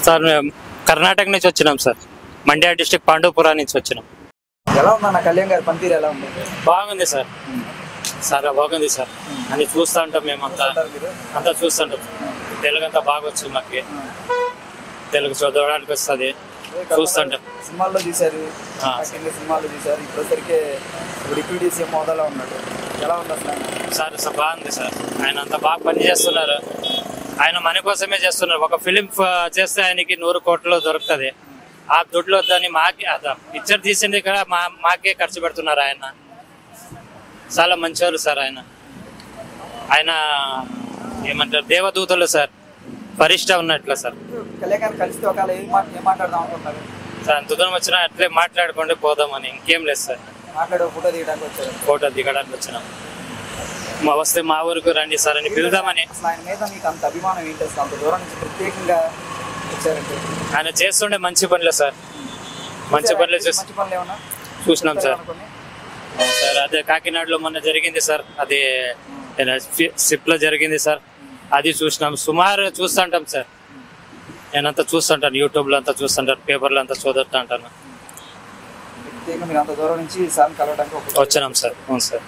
Sir మేము కర్ణాటక నుంచి వచ్చినాం సార్. మండ్య డిస్ట్రిక్ట్ పాండవపురా నుంచి వచ్చినాం. ఎలా ఉందన్న కళ్యాణ్ గారి పనితీరు ఎలా ఉంది? బాగుంది సార్. చాలా బాగుంది సార్. అని చూస్తూ ఉంటాం మేమంతా చూస్తుంటాం. తెలుగు అంతా బాగా వచ్చింది మాకు. తెలుగు చదవడానికి వస్తుంది, చూస్తుంటాం. సినిమాల్లో చూసారు, సినిమాల్లో చూసారు. ఇప్పటిసరికి డిప్యూటీ సీఎం హోదాలో ఉన్నాడు. ఎలా ఉంది అసలు? సార్ బాగుంది సార్. ఆయన అంతా బాగా పని చేస్తున్నారు. ఆయన మన కోసమే చేస్తున్నారు. ఒక ఫిలిం చేస్తే ఆయనకి 100 కోట్లు దొరుకుతుంది. ఆ దుడ్లో దాన్ని మాకే పిక్చర్ తీసింది ఇక్కడ మాకే ఖర్చు పెడుతున్నారు. ఆయన చాలా మంచివారు సార్. ఆయన ఏమంటారు, దేవదూతలు సార్. పరిష్ట ఉన్నట్లు సార్. సార్ అంత దూరం వచ్చినా అట్లే మాట్లాడుకుంటే పోదామని, ఇంకేం లేదు సార్. ఫోటో దిగడానికి వచ్చినాం. వస్తే మా ఊరికి రండి సార్ అని పిలుదామని. ఆయన చేస్తుండే మంచి పనులే సార్. మంచి పనులే చూసినాం సార్. సార్ అదే కాకినాడలో మొన్న జరిగింది సార్. అది సిప్ లో జరిగింది సార్. అది చూసినాం. సుమారు చూస్తుంటాం సార్. నేనంతా చూస్తుంటాను, యూట్యూబ్ లో అంతా చూస్తుంటాను, పేపర్లో అంతా చదువుతా ఉంటాను. వచ్చినాం సార్. అవును సార్.